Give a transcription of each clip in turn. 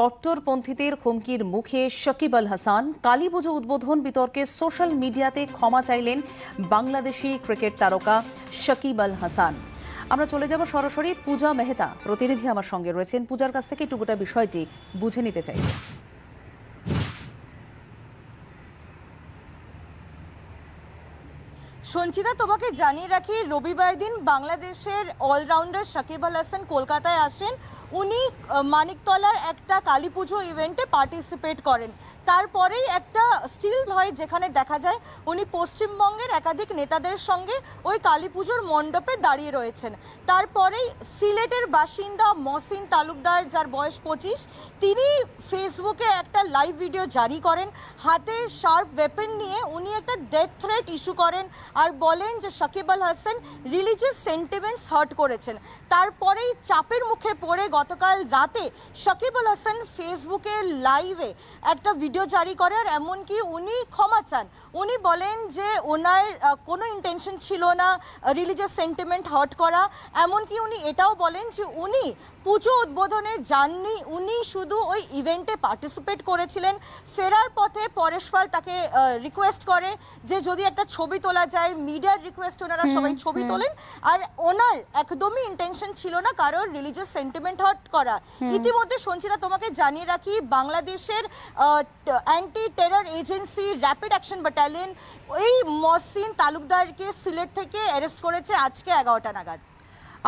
কট্টরপন্থীদের হুমকির মুখে শকিব আল হাসান। কালীপুজো উদ্বোধন বিতর্কে সোশ্যাল মিডিয়াতে ক্ষমা চাইলেন বাংলাদেশি ক্রিকেট তারকা শকিব আল হাসান। আমরা চলে যাব সরাসরি পূজা মেহতা, প্রতিনিধি আমার সঙ্গে রয়েছেন। পূজার কাছ থেকে একটু গোটা বিষয়টি বুঝে নিতে চাই। সঞ্চিতা, তোমাকে জানিয়ে রাখি, রবিবার দিন বাংলাদেশের অলরাউন্ডার শকিব আল হাসান কলকাতায় আসেন। উনি মানিকতলার একটা কালী পুজো ইভেন্টে পার্টিসিপেট করেন। তারপরেই একটা স্টিল হয় যেখানে দেখা যায় উনি পশ্চিমবঙ্গের একাধিক নেতাদের সঙ্গে ওই কালী পুজোর মণ্ডপে দাঁড়িয়ে রয়েছেন। তারপরেই সিলেটের বাসিন্দা মহসিন তালুকদার, যার বয়স 25, তিনি ফেসবুকে একটা লাইভ ভিডিও জারি করেন। হাতে শার্প ওয়েপন নিয়ে উনি একটা ডেথ থ্রেট ইস্যু করেন আর বলেন যে শকিব Al Hasan religious sentiments heart করেছেন। তারপরেই চাপের মুখে পড়ে গতকাল রাতে শকিব আল হাসান ফেসবুকে লাইভে একটা ভিডিও জারি করে আর এমনকি উনি ক্ষমা চান। উনি বলেন যে ওনার কোনো ইন্টেনশন ছিল না রিলিজিয়াস সেন্টিমেন্ট হার্ট করা। এমনকি উনি এটাও বলেন যে উনি পুজো উদ্বোধনে যাননি, উনি শুধু ওই ইভেন্টে পার্টিসিপেট করেছিলেন। ফেরার পথে পরেশ পাল তাকে রিকোয়েস্ট করে যে যদি একটা ছবি তোলা যায়, মিডিয়ার রিকোয়েস্ট ওনারা সবাই ছবি তোলেন। আর ওনার একদমই ইন্টেনশন ছিল না কারোর রিলিজিয়াস সেন্টিমেন্ট হার্ট করা। ইতিমধ্যে সঞ্চিতা, তোমাকে জানিয়ে রাখি, বাংলাদেশের anti terror agency rapid action battalion এই মহসিন তালুকদারকে সিলেট থেকে অ্যারেস্ট করেছে আজকে 11টা নাগাদ।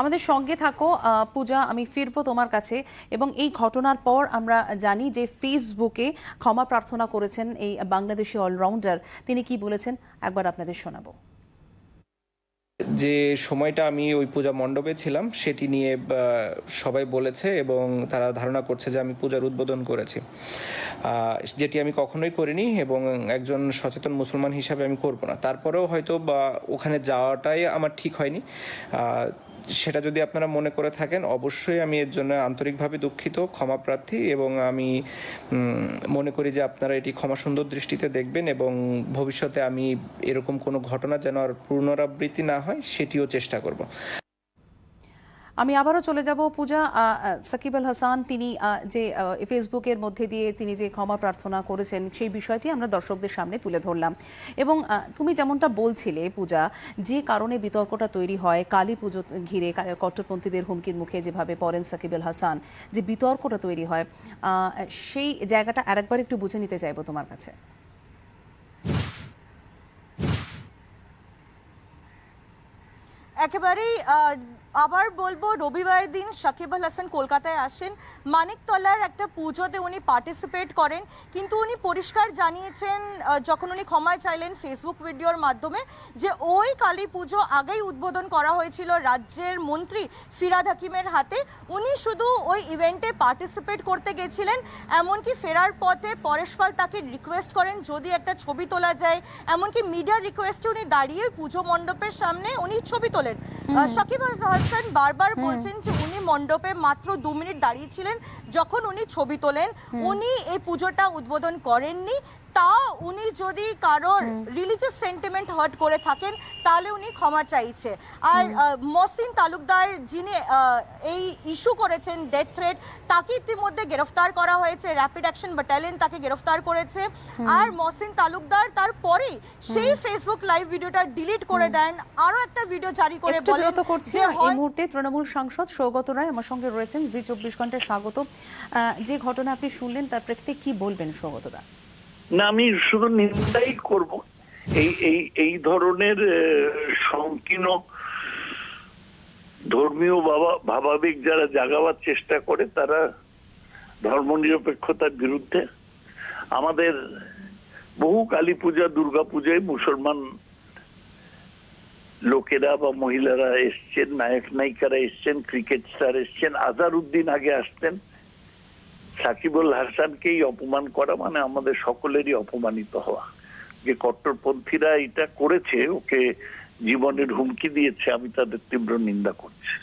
আমাদের সঙ্গে থাকো পূজা, আমি ফিরবো তোমার কাছে। এবং এই ঘটনার পর আমরা জানি যে ফেসবুকে ক্ষমা প্রার্থনা করেছেন এই বাংলাদেশি অলরাউন্ডার। তিনি কি বলেছেন একবার আপনাদের শোনাবো। যে সময়টা আমি ওই পূজা মণ্ডপে ছিলাম সেটি নিয়ে সবাই বলেছে এবং তারা ধারণা করছে যে আমি পূজার উদ্বোধন করেছি, যেটি আমি কখনোই করিনি এবং একজন সচেতন মুসলমান হিসাবে আমি করব না। তারপরেও হয়তো বা ওখানে যাওয়াটাই আমার ঠিক হয়নি। সেটা যদি আপনারা মনে করে থাকেন, অবশ্যই আমি এর জন্য আন্তরিকভাবে দুঃখিত, ক্ষমাপ্রার্থী, এবং আমি মনে করি যে আপনারা এটি ক্ষমা সুন্দর দৃষ্টিতে দেখবেন এবং ভবিষ্যতে আমি এরকম কোনো ঘটনা যেন আর পুনরাবৃত্তি না হয় সেটিও চেষ্টা করব। আমি আবারও চলে যাব পূজা। শকিব আল হাসান তিনি যে ফেসবুকের মধ্যে দিয়ে তিনি যে ক্ষমা প্রার্থনা করেছেন সেই বিষয়টি আমরা দর্শকদের সামনে তুলে ধরলাম। এবং তুমি যেমনটা বলছিলে পূজা, যে কারণে বিতর্কটা তৈরি হয় কালী পুজো ঘিরে, কট্টরপন্থীদের হুমকির মুখে যেভাবে পড়েন শকিব আল হাসান, যে বিতর্কটা তৈরি হয়, সেই জায়গাটা আরেকবার একটু বুঝে নিতে চাইবো তোমার কাছে। একেবারেই আবার বলবো, রবিবার দিন শকিব আল হাসান কলকাতায় আসেন। মানিকতলার একটা পুজোতে উনি পার্টিসিপেট করেন, কিন্তু উনি পরিষ্কার জানিয়েছেন যখন উনি ক্ষমা চাইলেন ফেসবুক ভিডিওর মাধ্যমে যে ওই কালী পুজো আগেই উদ্বোধন করা হয়েছিল রাজ্যের মন্ত্রী ফিরহাদ হাকিমের হাতে। উনি শুধু ওই ইভেন্টে পার্টিসিপেট করতে গেছিলেন। এমনকি ফেরার পথে পরেশ পাল তাকে রিকোয়েস্ট করেন যদি একটা ছবি তোলা যায়। এমনকি মিডিয়ার রিকোয়েস্টে উনি দাঁড়িয়ে পুজো মণ্ডপের সামনে উনি ছবি তোলেন। শকিব আল হাসান বারবার বলছেন যে উনি মণ্ডপে মাত্র 2 মিনিট দাঁড়িয়েছিলেন যখন উনি ছবি তোলেন। উনি এই পুজোটা উদ্বোধন করেননি। তা উনি যদি কারোর রিলিজিয়াস সেন্টিমেন্ট হার্ট করে থাকেন তাহলে উনি ক্ষমা চাইছে। আর মহসিন তালুকদার যিনি এই ইস্যু করেছেন ডেথ থ্রেট, তাকে ইতিমধ্যে গ্রেফতার করা হয়েছে, র্যাপিড অ্যাকশন ব্যাটালিয়ন তাকে গ্রেফতার করেছে। আর মহসিন তালুকদার তারপরেই সেই ফেসবুক লাইভ ভিডিওটা ডিলিট করে দেন, আরো একটা ভিডিও জারি করে বলেন। এই মুহূর্তে তৃণমূল সাংসদ সৌগত রায় আমার সঙ্গে রয়েছেন, জি 24 ঘন্টায় স্বাগত। যে ঘটনা আপনি শুনলেন তার প্রেক্ষিতে কি বলবেন সৌগত দা? না, আমি শুধু নিন্দাই করব এই ধরনের সংকীর্ণ ধর্মীয় ভাবাবেগ যারা জাগাবার চেষ্টা করে তারা ধর্মনিরপেক্ষতার বিরুদ্ধে। আমাদের বহু কালী পূজা, দুর্গা পূজায় মুসলমান লোকেরা বা মহিলারা এসছেন, নায়ক নায়িকারা এসছেন, ক্রিকেট স্টার এসছেন, আজহারউদ্দিন আগে আসতেন। শকিব আল হাসানকেই অপমান করা মানে আমাদের সকলেরই অপমানিত হওয়া। যে কট্টরপন্থীরা এটা করেছে, ওকে জীবনের হুমকি দিয়েছে, আমি তাদের তীব্র নিন্দা করছি।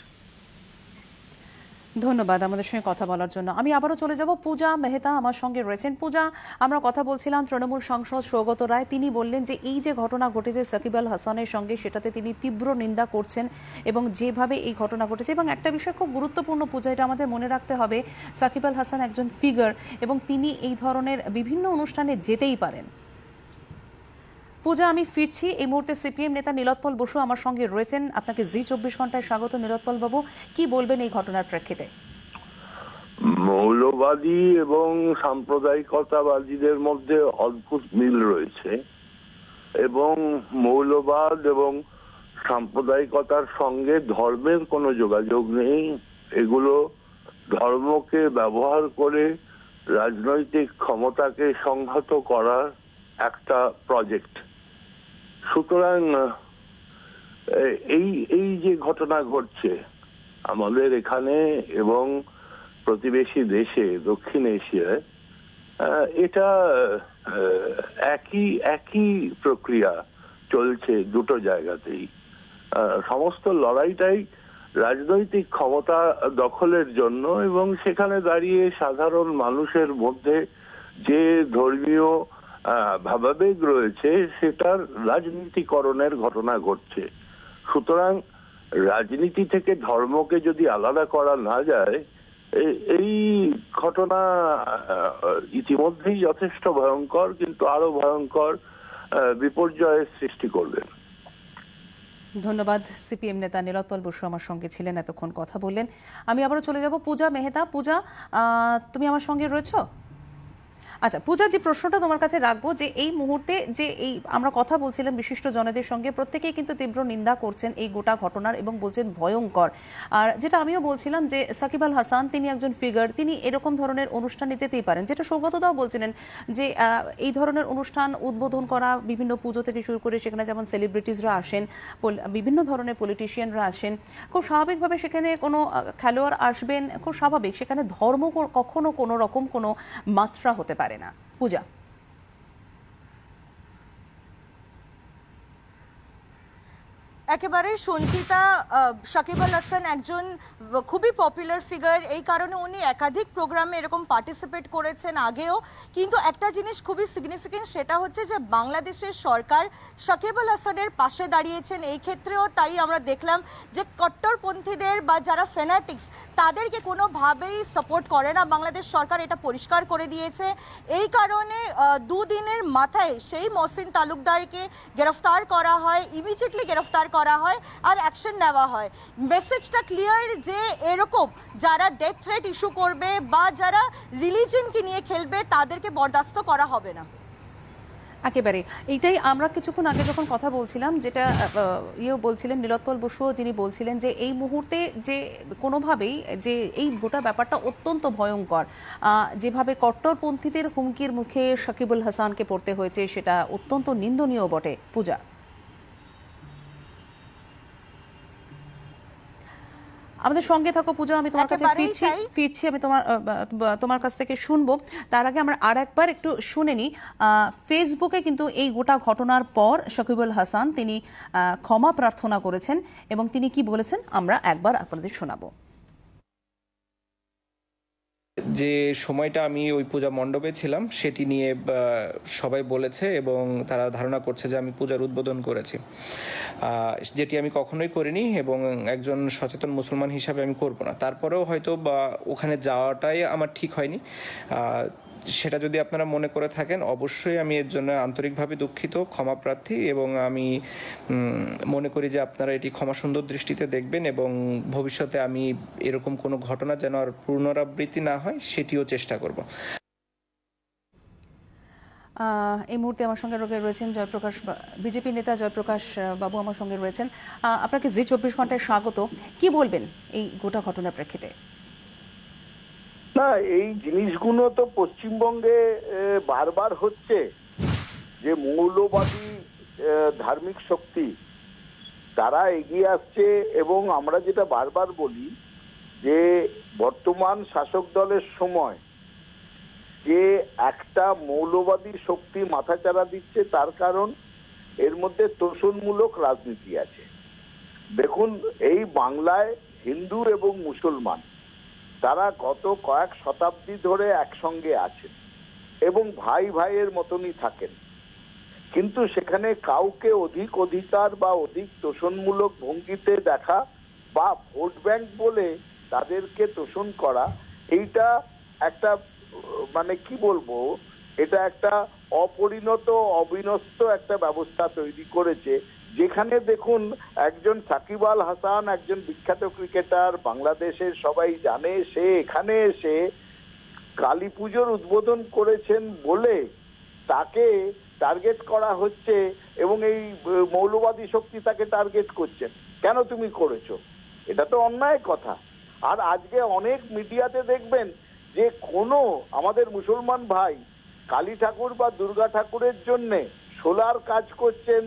ধন্যবাদ আমাদের সঙ্গে কথা বলার জন্য। আমি আবারও চলে যাব, পূজা মেহতা আমার সঙ্গে রয়েছেন। পূজা, আমরা কথা বলছিলাম তৃণমূল সাংসদ সৌগত রায়, তিনি বললেন যে এই যে ঘটনা ঘটেছে সাকিব আল হাসানের সঙ্গে, সেটাতে তিনি তীব্র নিন্দা করছেন এবং যেভাবে এই ঘটনা ঘটেছে, এবং একটা বিষয় খুব গুরুত্বপূর্ণ পূজা, এটা আমাদের মনে রাখতে হবে, সাকিব আল হাসান একজন ফিগার এবং তিনি এই ধরনের বিভিন্ন অনুষ্ঠানে যেতেই পারেন। পূজা, আমি ফিরছি। এই মুহূর্তে সিপিএম নেতা নীলোৎপল বসু আমার সঙ্গে রয়েছেন। আপনাকে জি24 ঘন্টায় স্বাগত নীলোৎপল বাবু। কি বলবেন এই ঘটনার প্রেক্ষিতে? মৌলবাদী এবং সাম্প্রদায়িকতাবাদীদের মধ্যে অদ্ভুত মিল রয়েছে এবং মৌলবাদ এবং সাম্প্রদায়িকতার সঙ্গে ধর্মের কোনো যোগাযোগ নেই। এগুলো ধর্মকে ব্যবহার করে রাজনৈতিক ক্ষমতাকে সংহত করার একটা প্রজেক্ট। সুতরাং এই যে ঘটনা ঘটছে আমাদের এখানে এবং প্রতিবেশী দেশে দক্ষিণ এশিয়ায়, এটা একই প্রক্রিয়া চলছে দুটো জায়গাতেই। সমস্ত লড়াইটাই রাজনৈতিক ক্ষমতা দখলের জন্য এবং সেখানে দাঁড়িয়ে সাধারণ মানুষের মধ্যে যে ধর্মীয় ভাবাবেগ রয়েছে সেটার রাজনীতিকরণের ঘটনা ঘটছে। সুতরাং রাজনীতি থেকে ধর্মকে যদি আলাদা করা না যায়, এই ঘটনা ইতিমধ্যেই যথেষ্ট ভয়ঙ্কর, কিন্তু আরো ভয়ঙ্কর বিপর্যয়ের সৃষ্টি করবে। ধন্যবাদ। সিপিএম নেতা নীলোৎপল বসু আমার সঙ্গে ছিলেন, এতক্ষণ কথা বললেন। আমি আবারও চলে যাব পূজা মেহতা। পূজা, তুমি আমার সঙ্গে রয়েছো? আচ্ছা পূজা, যে প্রশ্নটা তোমার কাছে রাখবো, যে এই মুহূর্তে যে এই আমরা কথা বলছিলাম বিশিষ্ট জনদের সঙ্গে, প্রত্যেকেই কিন্তু তীব্র নিন্দা করছেন এই গোটা ঘটনার এবং বলছেন ভয়ঙ্কর। আর যেটা আমিও বলছিলাম যে সাকিব আল হাসান তিনি একজন ফিগার, তিনি এরকম ধরনের অনুষ্ঠানে যেতেই পারেন, যেটা সৌগতদাও বলছিলেন যে এই ধরনের অনুষ্ঠান উদ্বোধন করা, বিভিন্ন পুজো থেকে শুরু করে সেখানে যেমন সেলিব্রিটিসরা আসেন, বিভিন্ন ধরনের পলিটিশিয়ানরা আসেন, খুব স্বাভাবিকভাবে সেখানে কোনো খেলোয়াড় আসবেন, খুব স্বাভাবিক, সেখানে ধর্ম কখনো কোনো রকম কোনো মাত্রা হতে পারে না। পূজা, একেবারে সঞ্চিতা, সাকিব আল হাসান একজন খুবই পপুলার ফিগার, এই কারণে উনি একাধিক প্রোগ্রামে এরকম পার্টিসিপেট করেছেন আগেও। কিন্তু একটা জিনিস খুবই সিগনিফিকেন্ট, সেটা হচ্ছে যে বাংলাদেশের সরকার সাকিব আল হাসানের পাশে দাঁড়িয়েছেন। এই ক্ষেত্রেও তাই আমরা দেখলাম যে কট্টরপন্থীদের বা যারা ফ্যানাটিক্স তাদেরকে কোনোভাবেই সাপোর্ট করে না বাংলাদেশ সরকার, এটা পরিষ্কার করে দিয়েছে। এই কারণে দুদিনের মাথায় সেই মহসিন তালুকদারকে গ্রেফতার করা হয়, ইমিডিয়েটলি গ্রেফতার করা হয় আর অ্যাকশন নেওয়া হয়। মেসেজটা ক্লিয়ার যে এরকম যারা ডেথ থ্রেট ইস্যু করবে বা যারা রিলিজিয়নকে নিয়ে খেলবে তাদেরকে বরদাস্ত করা হবে না। একেবারে এইটাই আমরা কিছুক্ষণ আগে যখন কথা বলছিলাম, যেটা বলছিলেন নীলোৎপল বসু, যিনি বলছিলেন যে এই মুহূর্তে যে কোনোভাবেই যে এই গোটা ব্যাপারটা অত্যন্ত ভয়ঙ্কর, যেভাবে কট্টরপন্থীদের হুমকির মুখে সাকিব আল হাসানকে পড়তে হয়েছে, সেটা অত্যন্ত নিন্দনীয় বটে। পূজা, আমাদের সঙ্গে থাকো। পূজা, আমি তোমার কাছে ফিরছি আমি তোমার কাছ থেকে শুনবো। তার আগে আমরা আর একবার একটু শুনে নিই। ফেসবুকে কিন্তু এই গোটা ঘটনার পর সাকিব আল হাসান তিনি ক্ষমা প্রার্থনা করেছেন এবং তিনি কি বলেছেন আমরা একবার আপনাদের শোনাবো। যে সময়টা আমি ওই পূজা মণ্ডপে ছিলাম সেটি নিয়ে সবাই বলেছে এবং তারা ধারণা করছে যে আমি পূজার উদ্বোধন করেছি, যেটি আমি কখনোই করিনি এবং একজন সচেতন মুসলমান হিসাবে আমি করব না। তারপরেও হয়তো বা ওখানে যাওয়াটাই আমার ঠিক হয়নি, সেটা যদি আপনারা মনে করে থাকেন অবশ্যই আমি এর জন্য আন্তরিকভাবে দুঃখিত, ক্ষমাপ্রার্থী, এবং আমি মনে করি যে আপনারা এটি ক্ষমা সুন্দর দৃষ্টিতে দেখবেন এবং ভবিষ্যতে আমি এরকম কোনো ঘটনা যেন আর পুনরাবৃত্তি না হয় সেটিও চেষ্টা করব। এই মুহূর্তে আমার সঙ্গে রয়েছেন জয়প্রকাশ, বিজেপি নেতা জয়প্রকাশ বাবু আমার সঙ্গে রয়েছেন। আপনাকে জি24 ঘন্টায় স্বাগত। কি বলবেন এই গোটা ঘটনার প্রেক্ষিতে? না, এই জিনিসগুলো তো পশ্চিমবঙ্গে বারবার হচ্ছে যে মৌলবাদী ধার্মিক শক্তি তারা এগিয়ে আসছে এবং আমরা যেটা বারবার বলি যে বর্তমান শাসক দলের সময় যে একটা মৌলবাদী শক্তি মাথাচাড়া দিচ্ছে, তার কারণ এর মধ্যে তোষণমূলক রাজনীতি আছে। দেখুন, এই বাংলায় হিন্দু এবং মুসলমান তারা গত কয়েক শতাব্দী ধরে একসঙ্গে আছেন এবং ভাই ভাইয়ের মতনই থাকেন, কিন্তু সেখানে কাউকে অধিক অধিকার বা অধিক তোষণমূলক ভঙ্গিতে দেখা বা ভোট ব্যাংক বলে তাদেরকে তোষণ করা, এইটা একটা মানে কি বলবো, এটা একটা অপরিণত অবিনস্ত একটা ব্যবস্থা তৈরি করেছে, যেখানে দেখুন একজন সাকিব আল হাসান, একজন বিখ্যাত ক্রিকেটার, বাংলাদেশের সবাই জানে, সে এখানে এসে কালী পুজোর উদ্বোধন করেছেন বলে তাকে টার্গেট করা হচ্ছে এবং এই মৌলবাদী শক্তি তাকে টার্গেট করছেন। কেন তুমি করেছো? এটা তো অন্যায় কথা। আর আজকে অনেক মিডিয়াতে দেখবেন যে কোনো আমাদের মুসলমান ভাই কালী ঠাকুর বা দুর্গা ঠাকুরের জন্য সোলার কাজ করছেন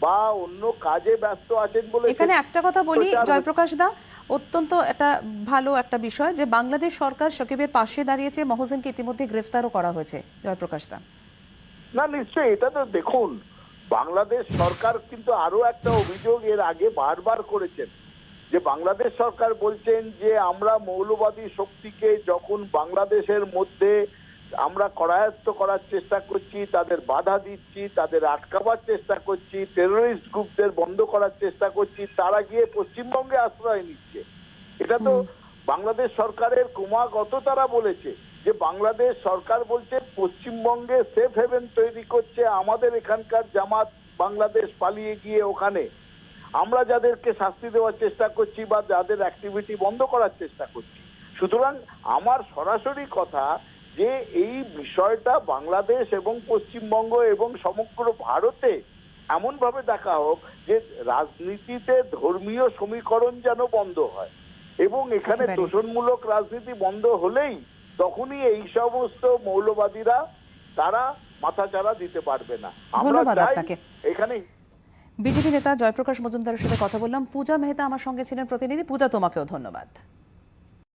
বা অন্য কাজে ব্যস্ত আছেন বলে এখানে একটা কথা বলি প্রচার জয়প্রকাশ দা, অত্যন্ত একটা ভালো একটা বিষয় যে বাংলাদেশ সরকার সাকিবের পাশে দাঁড়িয়েছে, মহসিনকে ইতিমধ্যে গ্রেফতারও করা হয়েছে। জয়প্রকাশ দা, না নিশ্চয়ই, এটা তো দেখুন বাংলাদেশ সরকার কিন্তু আরো একটা অভিযোগ এর আগে বারবার করেছেন যে বাংলাদেশ সরকার বলছেন যে আমরা মৌলবাদী শক্তিকে যখন বাংলাদেশের মধ্যে আমরা করায়ত্ত করার চেষ্টা করছি, তাদের বাধা দিচ্ছি, তাদের আটকাবার চেষ্টা করছি, টেরোরিস্ট গ্রুপদের বন্ধ করার চেষ্টা করছি, তারা গিয়ে পশ্চিমবঙ্গে আশ্রয় নিচ্ছে। এটা তো বাংলাদেশ সরকারের ক্রমাগত তারা বলেছে যে বাংলাদেশ সরকার বলছে পশ্চিমবঙ্গে সেফ হেভেন তৈরি করছে, আমাদের এখানকার জামাত বাংলাদেশ পালিয়ে গিয়ে ওখানে আমরা যাদেরকে শাস্তি দেওয়ার চেষ্টা করছি বা যাদের অ্যাক্টিভিটি বন্ধ করার চেষ্টা করছি। সুতরাং আমার সরাসরি কথা যে এই বিষয়টা বাংলাদেশ এবং পশ্চিমবঙ্গ এবং সমগ্র ভারতে এমনভাবে দেখা হোক যে রাজনীতিতে ধর্মীয় সমীকরণ যেন বন্ধ হয় এবং এখানে একেবারে। তোষণমূলক রাজনীতি বন্ধ হলেই তখনই এই সমস্ত মৌলবাদীরা তারা মাথাচাড়া দিতে পারবে না। আমরা ধন্যবাদ চাই আপনাকে। এখানে বিজেপি নেতা জয়প্রকাশ মজুমদারের সাথে কথা বললাম। পূজা মেহতা আমার সঙ্গে ছিলেন প্রতিনিধি। পূজা, তোমাকেও ধন্যবাদ।